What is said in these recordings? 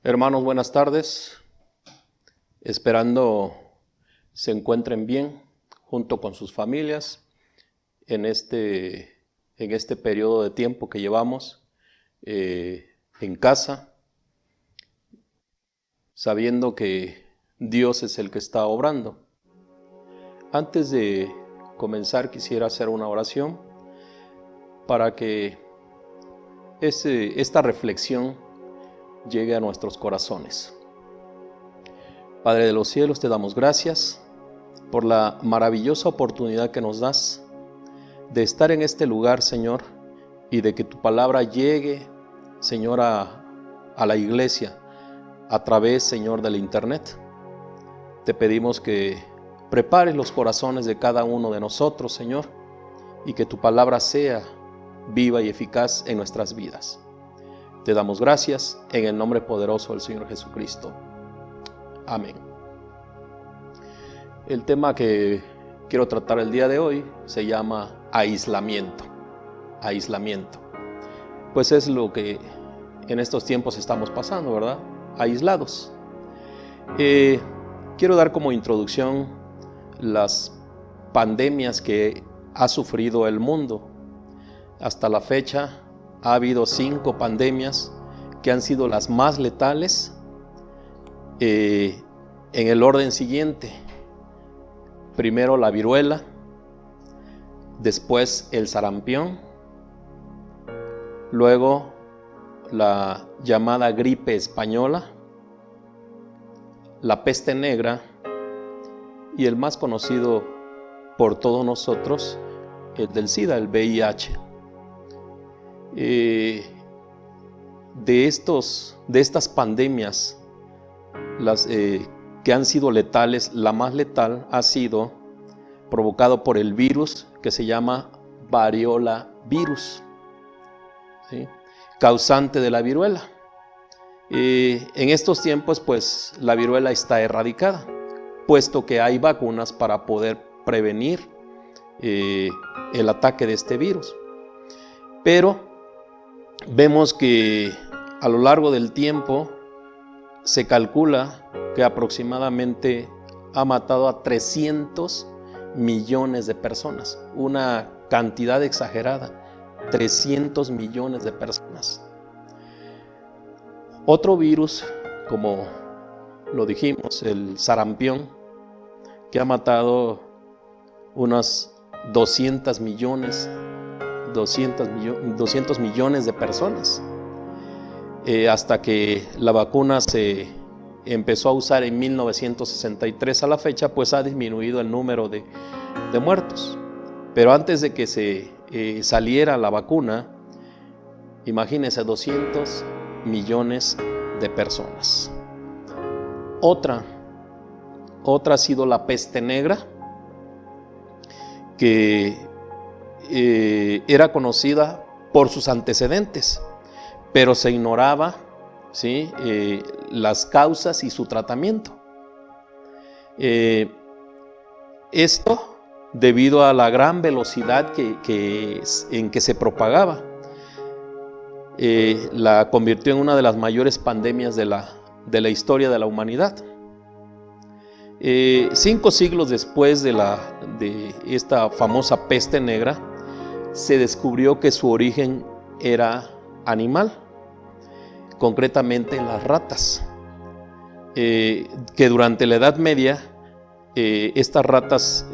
Hermanos, buenas tardes. Esperando se encuentren bien junto con sus familias en este periodo de tiempo que llevamos en casa, sabiendo que Dios es el que está obrando. Antes de comenzar, quisiera hacer una oración para que esta reflexión llegue a nuestros corazones. Padre de los cielos, te damos gracias por la maravillosa oportunidad que nos das de estar en este lugar, Señor, y de que tu palabra llegue, Señor, a la iglesia a través, Señor, del internet. Te pedimos que prepares los corazones de cada uno de nosotros, Señor, y que tu palabra sea viva y eficaz en nuestras vidas. Te damos gracias en el nombre poderoso del Señor Jesucristo. Amén. El tema que quiero tratar el día de hoy se llama aislamiento. Aislamiento. Pues es lo que en estos tiempos estamos pasando, ¿verdad? Aislados. Quiero dar como introducción las pandemias que ha sufrido el mundo. Hasta la fecha ha habido 5 pandemias que han sido las más letales en el orden siguiente. Primero la viruela, después el sarampión, luego la llamada gripe española, la peste negra y el más conocido por todos nosotros, el del SIDA, el VIH. De estas pandemias, las que han sido letales, la más letal ha sido provocado por el virus que se llama variola virus, ¿sí? Causante de la viruela. En estos tiempos, pues, la viruela está erradicada, puesto que hay vacunas para poder prevenir el ataque de este virus. Pero vemos que a lo largo del tiempo se calcula que aproximadamente ha matado a 300 millones de personas, una cantidad exagerada, 300 millones de personas. Otro virus, como lo dijimos, el sarampión, que ha matado unas 200 millones de personas, hasta que la vacuna se empezó a usar en 1963 a la fecha, pues ha disminuido el número de muertos. Pero antes de que se saliera la vacuna, imagínense, 200 millones de personas. Otra ha sido la peste negra, que era conocida por sus antecedentes, pero se ignoraba, ¿sí?, las causas y su tratamiento. Esto debido a la gran velocidad en que se propagaba. La convirtió en una de las mayores pandemias de la historia de la humanidad. 5 siglos después de esta famosa peste negra, se descubrió que su origen era animal, concretamente en las ratas, que durante la Edad Media estas ratas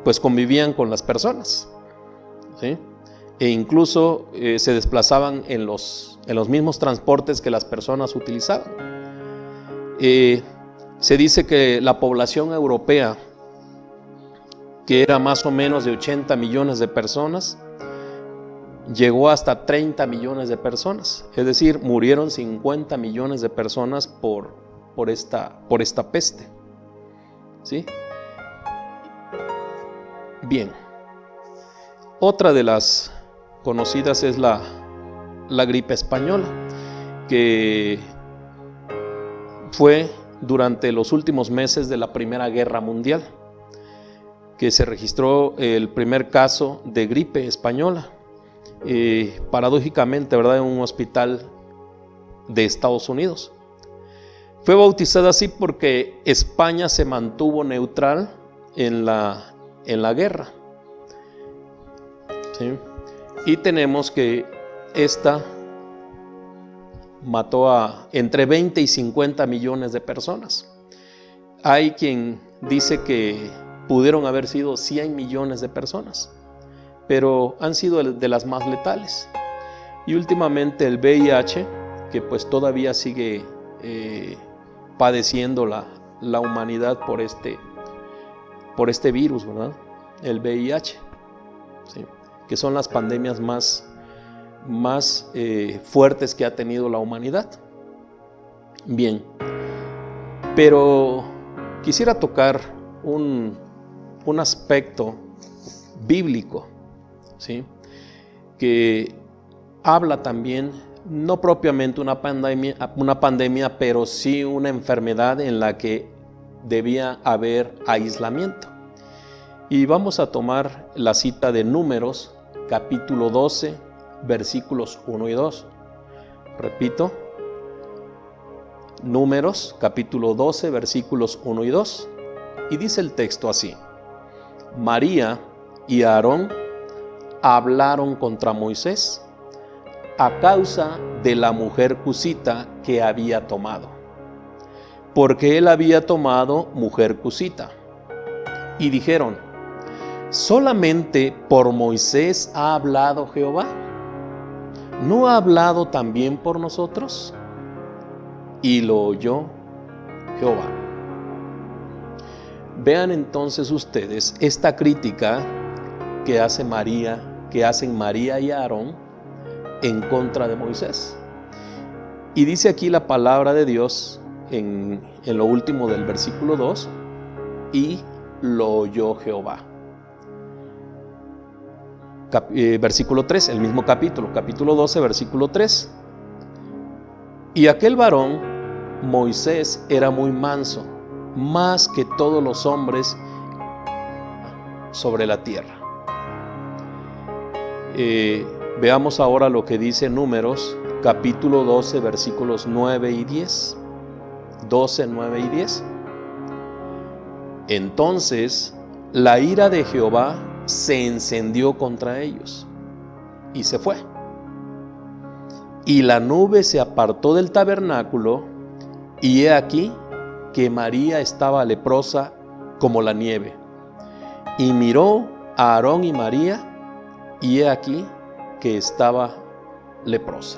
pues convivían con las personas, ¿sí? E incluso se desplazaban en los mismos transportes que las personas utilizaban. Se dice que la población europea, que era más o menos de 80 millones de personas, llegó hasta 30 millones de personas. Es decir, murieron 50 millones de personas por esta peste, ¿sí? Bien. Otra de las conocidas es la gripe española, que fue durante los últimos meses de la Primera Guerra Mundial, que se registró el primer caso de gripe española, paradójicamente, ¿verdad?, en un hospital de Estados Unidos. Fue bautizada así porque España se mantuvo neutral en la guerra. ¿Sí? Y tenemos que esta mató a entre 20 y 50 millones de personas. Hay quien dice que pudieron haber sido 100 millones de personas, pero han sido de las más letales. Y últimamente el VIH, que pues todavía sigue padeciendo la humanidad por este virus, ¿verdad? El VIH, ¿sí? Que son las pandemias más fuertes que ha tenido la humanidad. Bien, pero quisiera tocar un aspecto bíblico, ¿sí? Que habla también, no propiamente una pandemia, pero sí una enfermedad en la que debía haber aislamiento. Y vamos a tomar la cita de Números, capítulo 12, versículos 1 y 2. Repito, Números, capítulo 12, versículos 1 y 2. Y dice el texto así: María y Aarón hablaron contra Moisés a causa de la mujer cusita que había tomado, porque él había tomado mujer cusita. Y dijeron: ¿solamente por Moisés ha hablado Jehová? ¿No ha hablado también por nosotros? Y lo oyó Jehová. Vean entonces ustedes esta crítica que hacen María y Aarón en contra de Moisés. Y dice aquí la palabra de Dios en lo último del versículo 2: y lo oyó Jehová. Versículo 3, el mismo capítulo 12, versículo 3. Y aquel varón, Moisés, era muy manso, más que todos los hombres sobre la tierra. Veamos ahora lo que dice Números, capítulo 12, versículos 9 y 10. 12, 9 y 10. Entonces la ira de Jehová se encendió contra ellos y se fue. Y la nube se apartó del tabernáculo, y he aquí que María estaba leprosa como la nieve. Y miró a Aarón y María, y he aquí que estaba leprosa.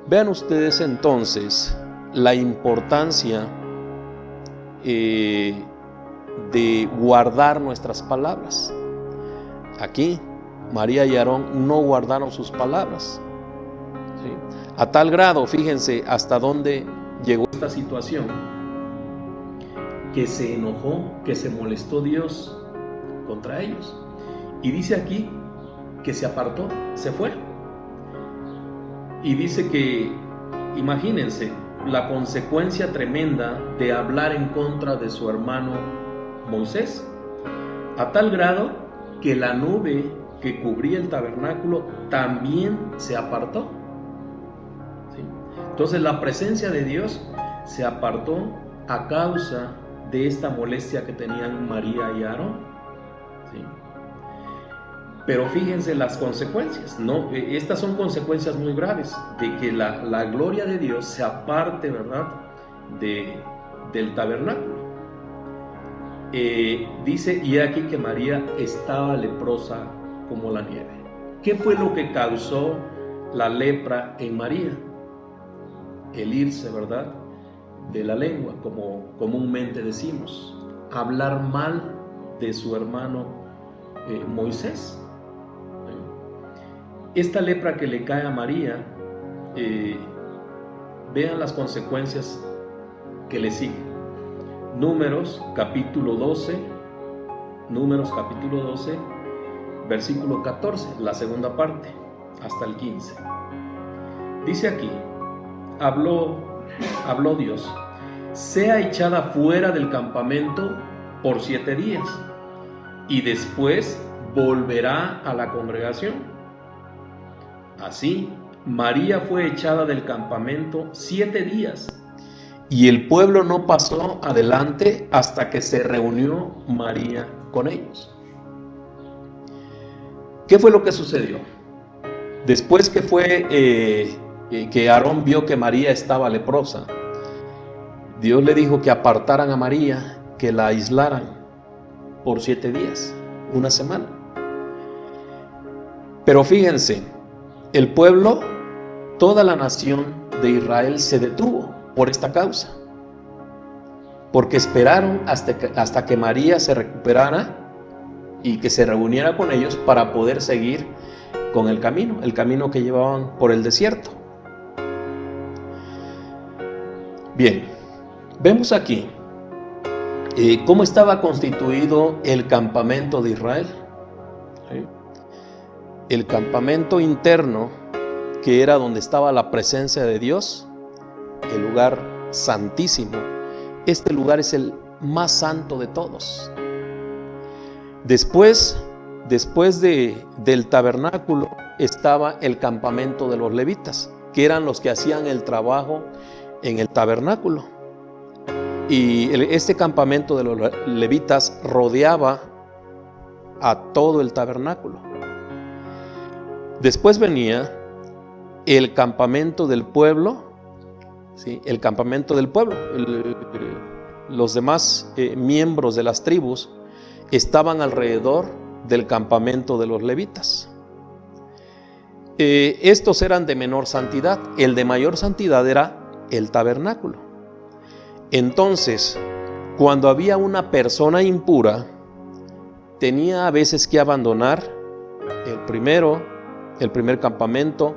Vean ustedes entonces la importancia de guardar nuestras palabras. Aquí María y Aarón no guardaron sus palabras, ¿sí? A tal grado, fíjense hasta dónde llegó esta situación, que se enojó, que se molestó Dios contra ellos. Y dice aquí que se apartó, se fue. Y dice que, imagínense, la consecuencia tremenda de hablar en contra de su hermano Moisés, a tal grado que la nube que cubría el tabernáculo también se apartó, ¿sí? Entonces la presencia de Dios se apartó a causa de esta molestia que tenían María y Aarón, ¿sí? Pero fíjense las consecuencias, ¿no? Estas son consecuencias muy graves de que la gloria de Dios se aparte, ¿verdad?, del tabernáculo. Dice, y aquí que María estaba leprosa como la nieve. ¿Qué fue lo que causó la lepra en María? El irse, ¿verdad?, de la lengua, como comúnmente decimos, hablar mal de su hermano Moisés. Esta lepra que le cae a María, vean las consecuencias que le siguen. Números capítulo 12, versículo 14, la segunda parte, hasta el 15. Dice aquí: habló Dios: sea echada fuera del campamento por 7 días, y después volverá a la congregación. Así María fue echada del campamento 7 días y el pueblo no pasó adelante hasta que se reunió María con ellos. ¿Qué fue lo que sucedió? Después que Aarón vio que María estaba leprosa, Dios le dijo que apartaran a María, que la aislaran por 7 días, una semana. Pero fíjense, el pueblo, toda la nación de Israel se detuvo por esta causa, porque esperaron hasta que María se recuperara y que se reuniera con ellos para poder seguir con el camino que llevaban por el desierto. Bien, vemos aquí cómo estaba constituido el campamento de Israel. El campamento interno, que era donde estaba la presencia de Dios, el lugar santísimo. Este lugar es el más santo de todos. Después del tabernáculo estaba el campamento de los levitas, que eran los que hacían el trabajo en el tabernáculo. Y este campamento de los levitas rodeaba a todo el tabernáculo. Después venía el campamento del pueblo, ¿sí? El campamento del pueblo. Los demás miembros de las tribus estaban alrededor del campamento de los levitas. Estos eran de menor santidad. El de mayor santidad era el tabernáculo. Entonces, cuando había una persona impura, tenía a veces que abandonar el primer campamento,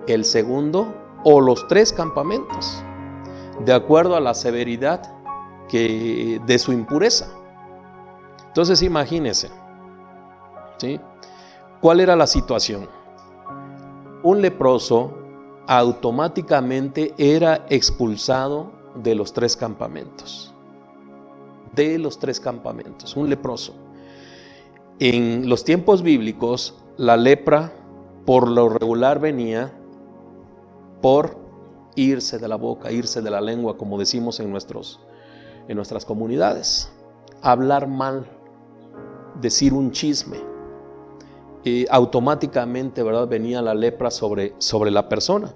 el segundo o los 3 campamentos, de acuerdo a la severidad de su impureza. Entonces imagínense, ¿sí? ¿Cuál era la situación? Un leproso automáticamente era expulsado de los 3 campamentos. Un leproso. En los tiempos bíblicos, la lepra por lo regular venía por irse de la boca, irse de la lengua, como decimos en nuestras comunidades. Hablar mal, decir un chisme. Automáticamente, ¿verdad?, venía la lepra sobre la persona.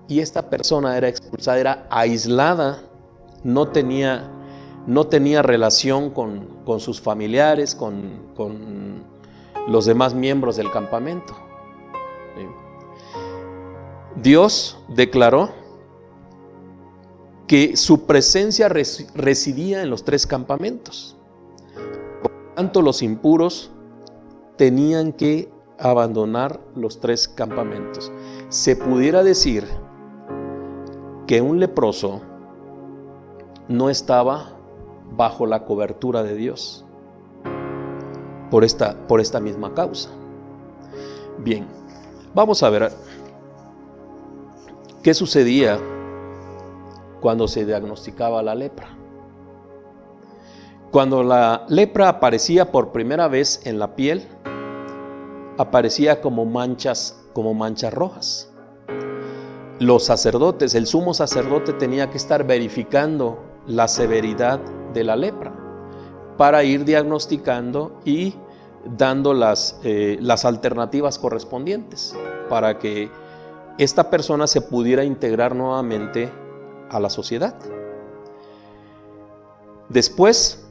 Y esta persona era expulsada, era aislada, no tenía relación con sus familiares, con los demás miembros del campamento. Dios declaró que su presencia residía en los 3 campamentos. Por lo tanto, los impuros tenían que abandonar los 3 campamentos. Se pudiera decir que un leproso no estaba bajo la cobertura de Dios por esta misma causa. Bien, vamos a ver qué sucedía cuando se diagnosticaba la lepra. Cuando la lepra aparecía por primera vez en la piel, aparecía como manchas rojas. Los sacerdotes, el sumo sacerdote tenía que estar verificando la severidad de la lepra para ir diagnosticando y dando las alternativas correspondientes para que esta persona se pudiera integrar nuevamente a la sociedad. Después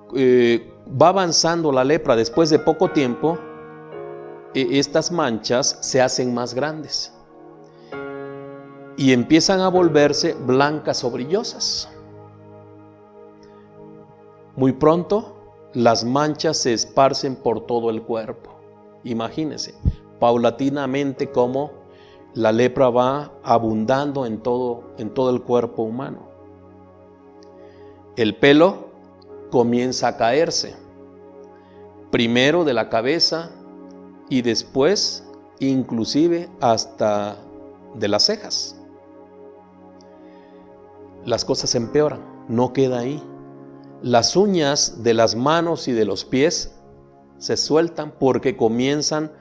va avanzando la lepra. Después de poco tiempo, estas manchas se hacen más grandes y empiezan a volverse blancas o brillosas. Muy pronto, las manchas se esparcen por todo el cuerpo. Imagínense, paulatinamente cómo la lepra va abundando en todo el cuerpo humano. El pelo comienza a caerse, primero de la cabeza y después inclusive hasta de las cejas. Las cosas empeoran, no queda ahí. Las uñas de las manos y de los pies se sueltan porque comienzan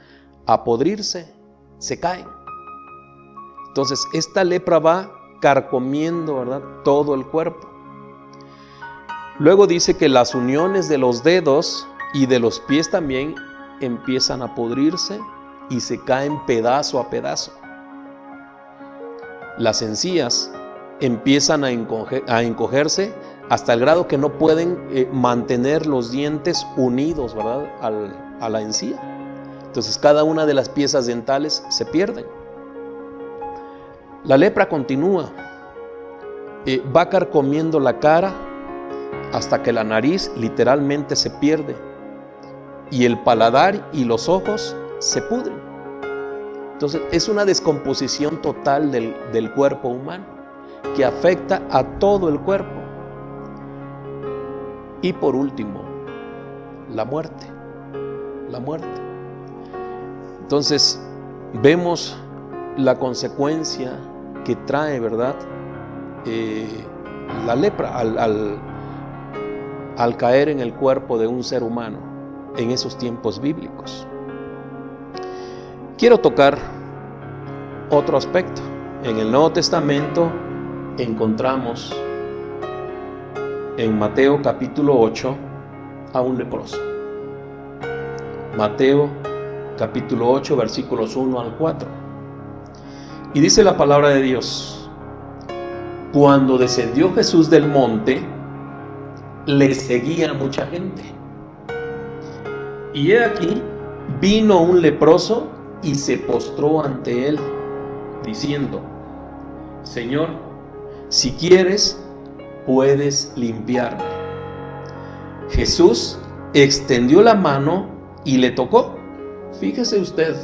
a podrirse, se caen. Entonces, esta lepra va carcomiendo, ¿verdad?, todo el cuerpo. Luego dice que las uniones de los dedos y de los pies también empiezan a podrirse y se caen pedazo a pedazo. Las encías empiezan a encogerse hasta el grado que no pueden mantener los dientes unidos, ¿verdad?, a la encía. Entonces cada una de las piezas dentales se pierden. La lepra continúa, va carcomiendo la cara hasta que la nariz literalmente se pierde y el paladar y los ojos se pudren. Entonces es una descomposición total del cuerpo humano que afecta a todo el cuerpo. Y por último, la muerte. La muerte. Entonces vemos la consecuencia que trae, ¿verdad?, la lepra al caer en el cuerpo de un ser humano en esos tiempos bíblicos. Quiero tocar otro aspecto. En el Nuevo Testamento encontramos en Mateo capítulo 8 a un leproso. Mateo capítulo 8, versículos 1 al 4. Y dice la palabra de Dios: cuando descendió Jesús del monte, le seguía mucha gente. Y he aquí, vino un leproso y se postró ante él, diciendo: Señor, si quieres, puedes limpiarme. Jesús extendió la mano y le tocó. Fíjese usted,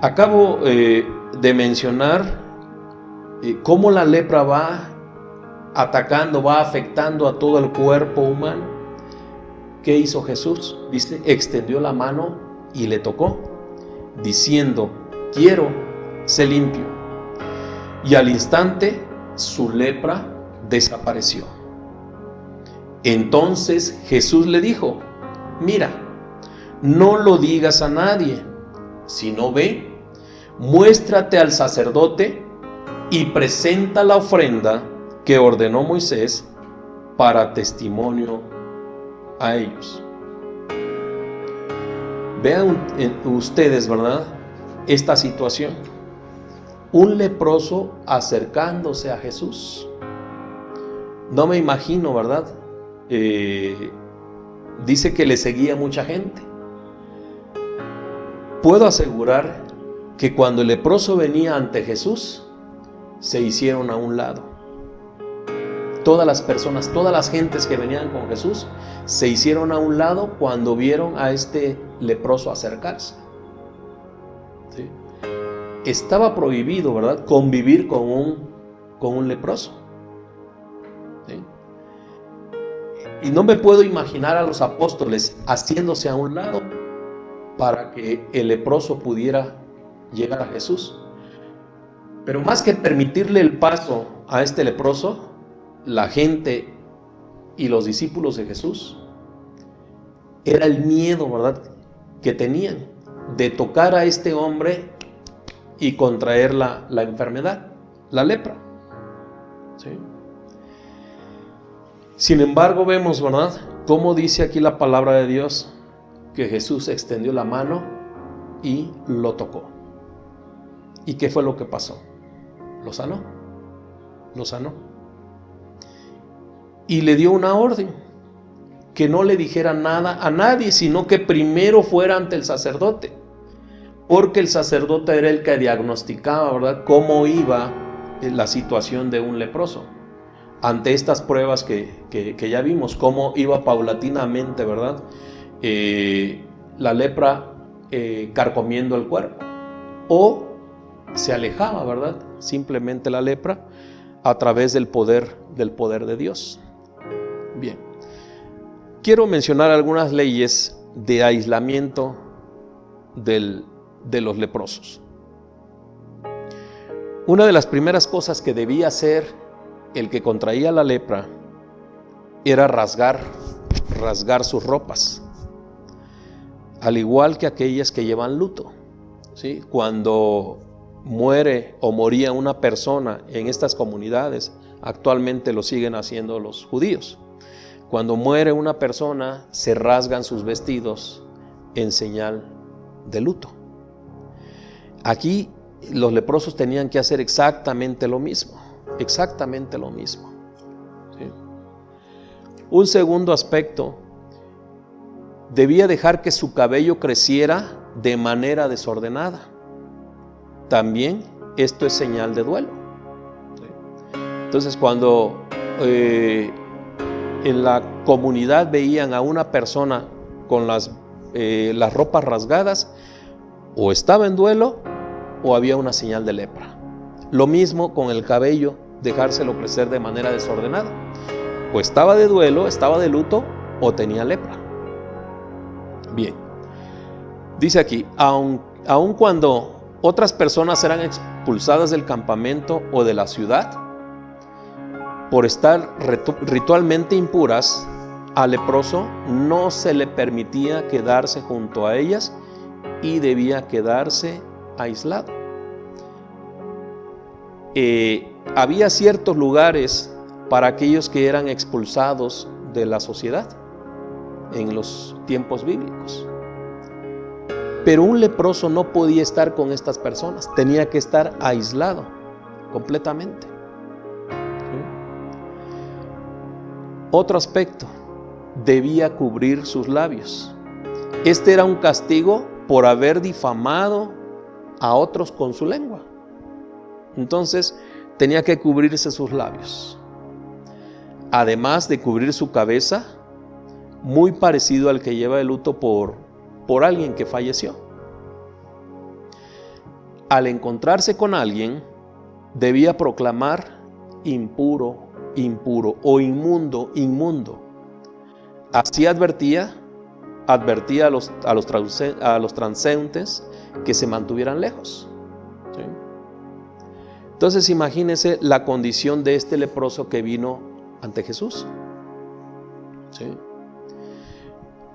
acabo de mencionar cómo la lepra va atacando, va afectando a todo el cuerpo humano. ¿Qué hizo Jesús? Dice, extendió la mano y le tocó, diciendo: quiero, sé limpio. Y al instante su lepra desapareció. Entonces Jesús le dijo: mira, no lo digas a nadie, sino ve, muéstrate al sacerdote y presenta la ofrenda que ordenó Moisés para testimonio a ellos. Vean ustedes, ¿verdad?, esta situación. Un leproso acercándose a Jesús. No me imagino, ¿verdad? Dice que le seguía mucha gente. Puedo asegurar que cuando el leproso venía ante Jesús, se hicieron a un lado. Todas las personas, todas las gentes que venían con Jesús, se hicieron a un lado cuando vieron a este leproso acercarse. ¿Sí? Estaba prohibido, ¿verdad?, convivir con un leproso. ¿Sí? Y no me puedo imaginar a los apóstoles haciéndose a un lado para que el leproso pudiera llegar a Jesús. Pero más que permitirle el paso a este leproso, la gente y los discípulos de Jesús, era el miedo, ¿verdad?, que tenían de tocar a este hombre y contraer la enfermedad, la lepra. ¿Sí? Sin embargo, vemos, ¿verdad?, cómo dice aquí la palabra de Dios, que Jesús extendió la mano y lo tocó. ¿Y qué fue lo que pasó? Lo sanó. Lo sanó. Y le dio una orden, que no le dijera nada a nadie, sino que primero fuera ante el sacerdote, porque el sacerdote era el que diagnosticaba, ¿verdad?, cómo iba la situación de un leproso. Ante estas pruebas que ya vimos, cómo iba paulatinamente, ¿verdad?, la lepra carcomiendo el cuerpo, o se alejaba, ¿verdad?, simplemente la lepra a través del poder de Dios. Bien, quiero mencionar algunas leyes de aislamiento de los leprosos. Una de las primeras cosas que debía hacer el que contraía la lepra era rasgar sus ropas, al igual que aquellas que llevan luto. ¿Sí? Cuando muere o moría una persona en estas comunidades, actualmente lo siguen haciendo los judíos. Cuando muere una persona, se rasgan sus vestidos en señal de luto. Aquí los leprosos tenían que hacer exactamente lo mismo, exactamente lo mismo. ¿Sí? Un segundo aspecto, debía dejar que su cabello creciera de manera desordenada. También esto es señal de duelo. ¿Sí? Entonces, cuando en la comunidad veían a una persona con las ropas rasgadas, o estaba en duelo o había una señal de lepra. Lo mismo con el cabello, dejárselo crecer de manera desordenada. O estaba de duelo, estaba de luto, o tenía lepra. Bien, dice aquí, aun cuando otras personas eran expulsadas del campamento o de la ciudad por estar ritualmente impuras, al leproso no se le permitía quedarse junto a ellas y debía quedarse aislado. Había ciertos lugares para aquellos que eran expulsados de la sociedad en los tiempos bíblicos. Pero un leproso no podía estar con estas personas, tenía que estar aislado completamente. ¿Sí? Otro aspecto, debía cubrir sus labios. Este era un castigo por haber difamado a otros con su lengua. Entonces tenía que cubrirse sus labios, además de cubrir su cabeza, muy parecido al que lleva el luto por alguien que falleció. Al encontrarse con alguien, debía proclamar impuro, impuro, o inmundo, inmundo. Así advertía a los transeúntes que se mantuvieran lejos. ¿Sí? Entonces imagínense la condición de este leproso que vino ante Jesús. ¿Sí?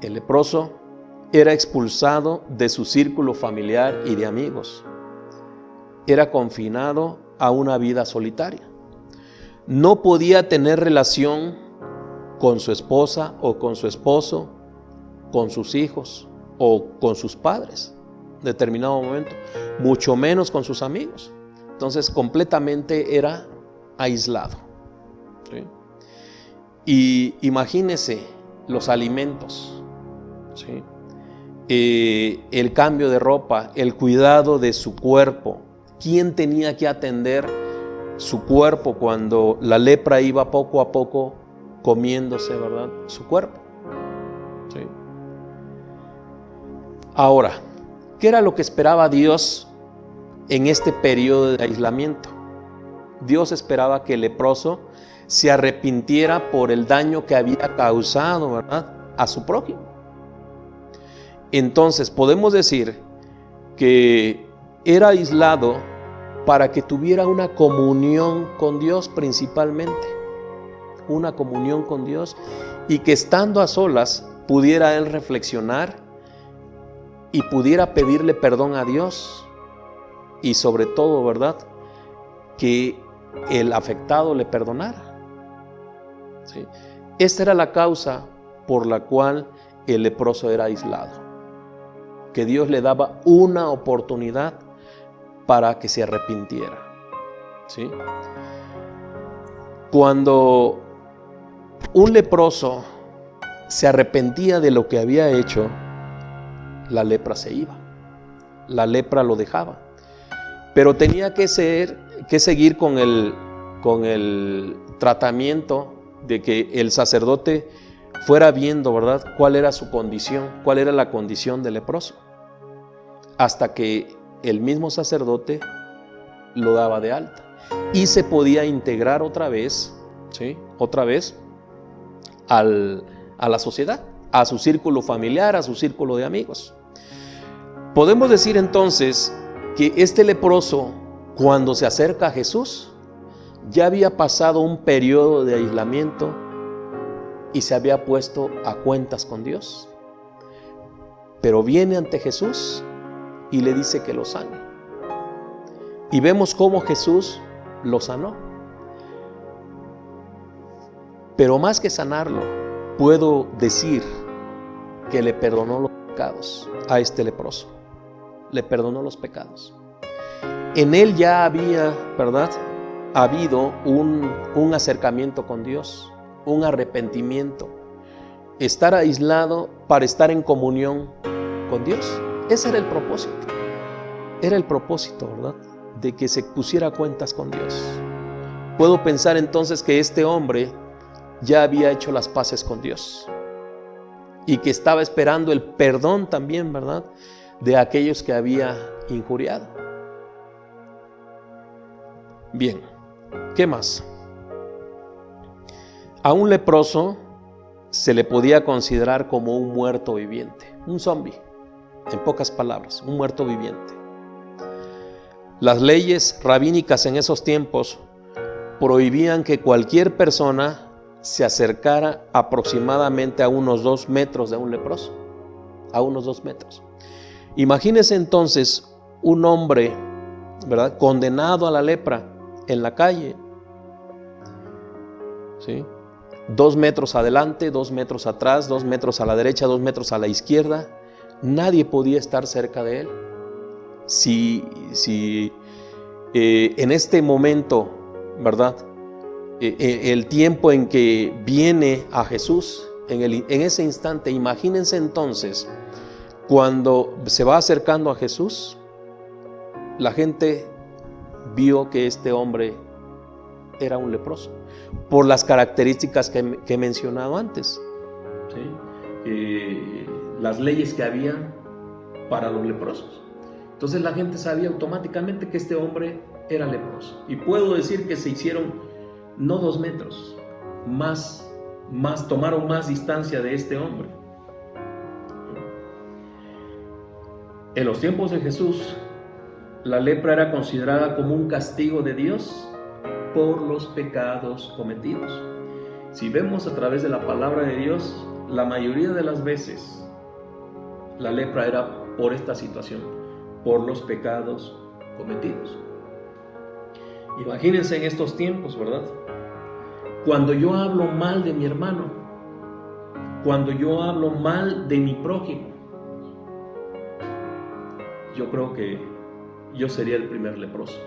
El leproso era expulsado de su círculo familiar y de amigos. Era confinado a una vida solitaria. No podía tener relación con su esposa o con su esposo, con sus hijos o con sus padres en determinado momento, mucho menos con sus amigos. Entonces completamente era aislado. ¿Sí? Y imagínese los alimentos, ¿sí? El cambio de ropa, el cuidado de su cuerpo. ¿Quién tenía que atender su cuerpo cuando la lepra iba poco a poco comiéndose, ¿verdad?, su cuerpo? ¿Sí? Ahora, ¿qué era lo que esperaba Dios en este periodo de aislamiento? Dios esperaba que el leproso se arrepintiera por el daño que había causado, ¿verdad?, a su prójimo. Entonces podemos decir que era aislado para que tuviera una comunión con Dios principalmente, una comunión con Dios, y que estando a solas pudiera él reflexionar y pudiera pedirle perdón a Dios, y sobre todo, ¿verdad?, que el afectado le perdonara. ¿Sí? Esta era la causa por la cual el leproso era aislado, que Dios le daba una oportunidad para que se arrepintiera. ¿Sí? Cuando un leproso se arrepentía de lo que había hecho, la lepra se iba, la lepra lo dejaba, pero tenía que seguir con el tratamiento de que el sacerdote fuera viendo, ¿verdad?, cuál era su condición, cuál era la condición del leproso, hasta que el mismo sacerdote lo daba de alta y se podía integrar otra vez, ¿sí?, otra vez a la sociedad, a su círculo familiar, a su círculo de amigos. Podemos decir entonces que este leproso, cuando se acerca a Jesús, ya había pasado un periodo de aislamiento y se había puesto a cuentas con Dios. Pero viene ante Jesús y le dice que lo sane. Y vemos cómo Jesús lo sanó. Pero más que sanarlo, puedo decir que le perdonó los pecados a este leproso. Le perdonó los pecados. En él ya había, ¿verdad?, habido un acercamiento con Dios, un arrepentimiento. Estar aislado para estar en comunión con Dios. Ese era el propósito. Era el propósito, ¿verdad?, de que se pusiera cuentas con Dios. Puedo pensar entonces que este hombre ya había hecho las paces con Dios y que estaba esperando el perdón también, ¿verdad?, de aquellos que había injuriado. Bien, ¿qué más? A un leproso se le podía considerar como un muerto viviente, un zombie, en pocas palabras, un muerto viviente. Las leyes rabínicas en esos tiempos prohibían que cualquier persona se acercara aproximadamente a unos 2 metros de un leproso, a unos 2 metros. Imagínese entonces un hombre, ¿verdad?, condenado a la lepra en la calle, ¿sí? 2 metros adelante, 2 metros atrás, 2 metros a la derecha, 2 metros a la izquierda. Nadie podía estar cerca de él. Si en este momento, ¿verdad?, el tiempo en que viene a Jesús, en ese instante, imagínense entonces, cuando se va acercando a Jesús, la gente vio que este hombre era un leproso, por las características que he mencionado antes, ¿sí? Las leyes que había para los leprosos. Entonces la gente sabía automáticamente que este hombre era leproso. Y puedo decir que se hicieron no 2 metros, tomaron más distancia de este hombre. En los tiempos de Jesús, la lepra era considerada como un castigo de Dios por los pecados cometidos. Si vemos a través de la palabra de Dios, la mayoría de las veces la lepra era por esta situación, por los pecados cometidos. Imagínense en estos tiempos, ¿verdad? Cuando yo hablo mal de mi hermano, cuando yo hablo mal de mi prójimo, yo creo que yo sería el primer leproso,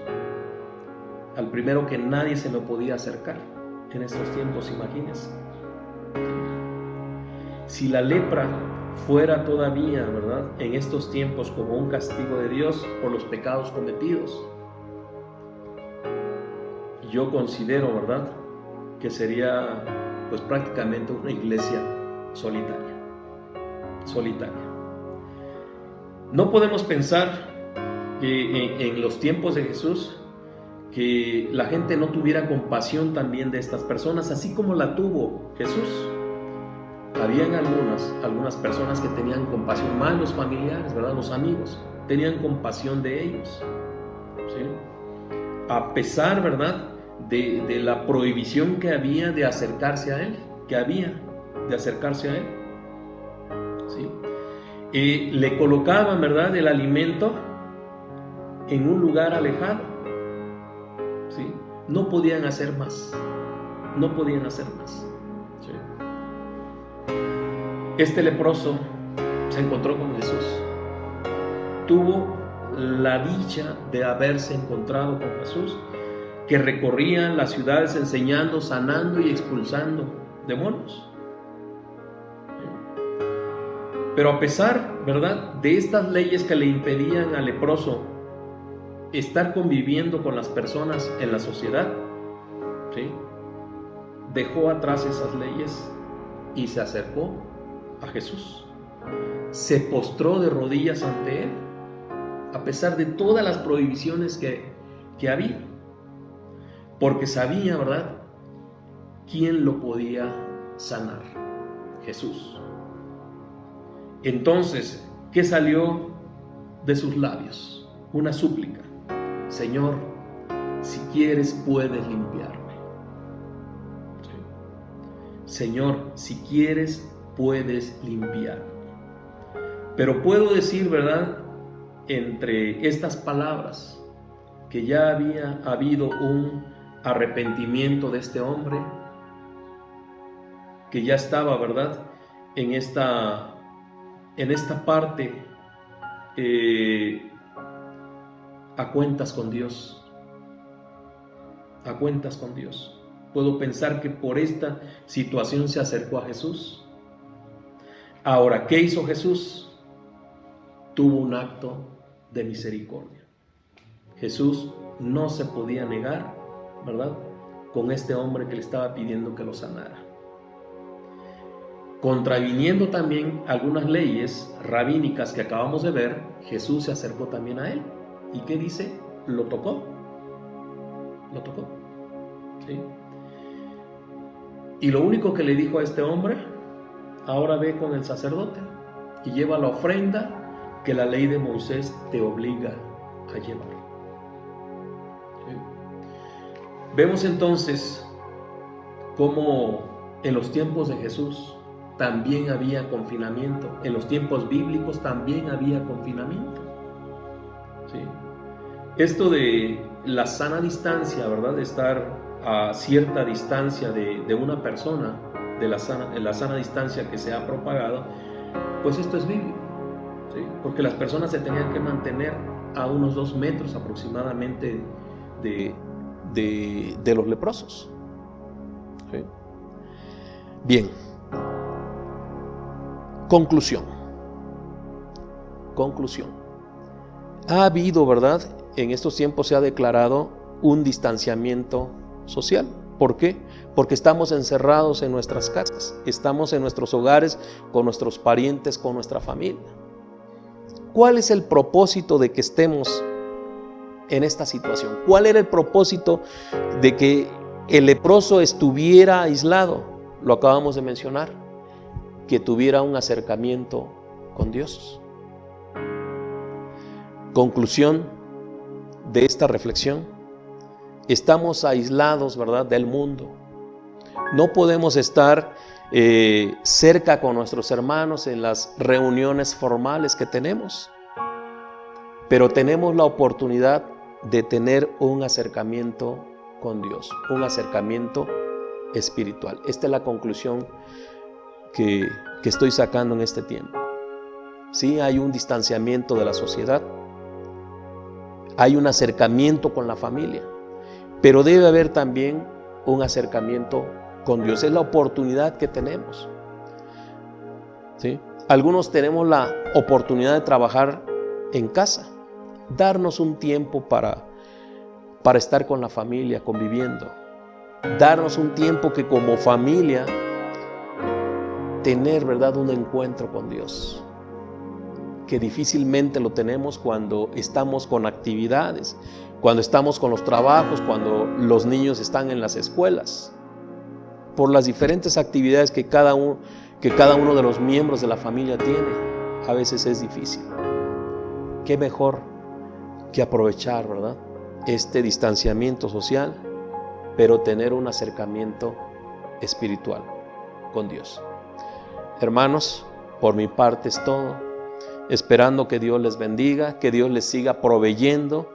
al primero que nadie se me podía acercar en estos tiempos, imagínense. Si la lepra fuera todavía, ¿verdad?, en estos tiempos como un castigo de Dios por los pecados cometidos, yo considero, ¿verdad?, que sería pues prácticamente una iglesia solitaria. No podemos pensar que en los tiempos de Jesús que la gente no tuviera compasión también de estas personas, así como la tuvo Jesús. Habían algunas personas que tenían compasión, más los familiares, ¿verdad?, los amigos, tenían compasión de ellos, ¿sí? A pesar, ¿verdad?, de la prohibición que había de acercarse a él, ¿sí? Le colocaban, ¿verdad?, el alimento en un lugar alejado, ¿sí? No podían hacer más, ¿sí? Este leproso se encontró con Jesús, tuvo la dicha de haberse encontrado con Jesús, que recorría las ciudades enseñando, sanando y expulsando demonios. Pero a pesar, ¿verdad?, de estas leyes que le impedían al leproso estar conviviendo con las personas en la sociedad, ¿sí?, dejó atrás esas leyes y se acercó a Jesús. Se postró de rodillas ante él, a pesar de todas las prohibiciones que había, porque sabía, ¿verdad?, quién lo podía sanar: Jesús. Entonces, ¿qué salió de sus labios? Una súplica: Señor, si quieres puedes limpiarme. ¿Sí? Señor, si quieres puedes limpiarme. Pero puedo decir, ¿verdad?, entre estas palabras, que ya había habido un arrepentimiento de este hombre, que ya estaba, ¿verdad?, en esta parte a cuentas con Dios, a cuentas con Dios. Puedo pensar que por esta situación se acercó a Jesús. Ahora, ¿qué hizo Jesús? Tuvo un acto de misericordia. Jesús no se podía negar, ¿verdad?, con este hombre que le estaba pidiendo que lo sanara. Contraviniendo también algunas leyes rabínicas que acabamos de ver, Jesús se acercó también a él. ¿Y qué dice? Lo tocó. Lo tocó. ¿Sí? Y lo único que le dijo a este hombre: ahora ve con el sacerdote y lleva la ofrenda que la ley de Moisés te obliga a llevar. ¿Sí? Vemos entonces cómo en los tiempos de Jesús también había confinamiento. En los tiempos bíblicos también había confinamiento. ¿Sí? Esto de la sana distancia, ¿verdad?, de estar a cierta distancia de una persona, de la sana distancia que se ha propagado, pues esto es bíblico. ¿Sí? Porque las personas se tenían que mantener a unos 2 metros aproximadamente de los leprosos. ¿Sí? Bien. Conclusión. Ha habido, ¿verdad?, en estos tiempos se ha declarado un distanciamiento social. ¿Por qué? Porque estamos encerrados en nuestras casas, estamos en nuestros hogares, con nuestros parientes, con nuestra familia. ¿Cuál es el propósito de que estemos en esta situación? ¿Cuál era el propósito de que el leproso estuviera aislado? Lo acabamos de mencionar, que tuviera un acercamiento con Dios. Conclusión de esta reflexión: estamos aislados, ¿verdad?, del mundo. No podemos estar cerca con nuestros hermanos en las reuniones formales que tenemos, pero tenemos la oportunidad de tener un acercamiento con Dios, un acercamiento espiritual. Esta es la conclusión que estoy sacando en este tiempo. Sí, hay un distanciamiento de la sociedad, hay un acercamiento con la familia, pero debe haber también un acercamiento con Dios. Es la oportunidad que tenemos. ¿Sí? Algunos tenemos la oportunidad de trabajar en casa, darnos un tiempo para estar con la familia, conviviendo, darnos un tiempo que como familia tener, ¿verdad?, un encuentro con Dios, que difícilmente lo tenemos cuando estamos con actividades, cuando estamos con los trabajos, cuando los niños están en las escuelas, por las diferentes actividades que cada uno de los miembros de la familia tiene. A veces es difícil. Qué mejor que aprovechar, ¿verdad?, este distanciamiento social, pero tener un acercamiento espiritual con Dios. Hermanos, por mi parte es todo, esperando que Dios les bendiga, que Dios les siga proveyendo,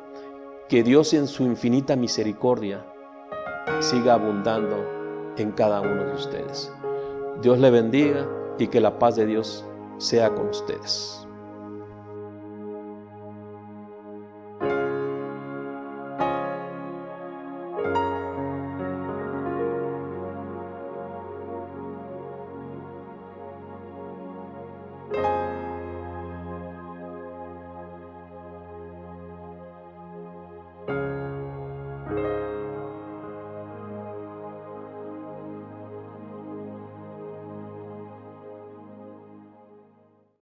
que Dios en su infinita misericordia siga abundando en cada uno de ustedes. Dios les bendiga y que la paz de Dios sea con ustedes.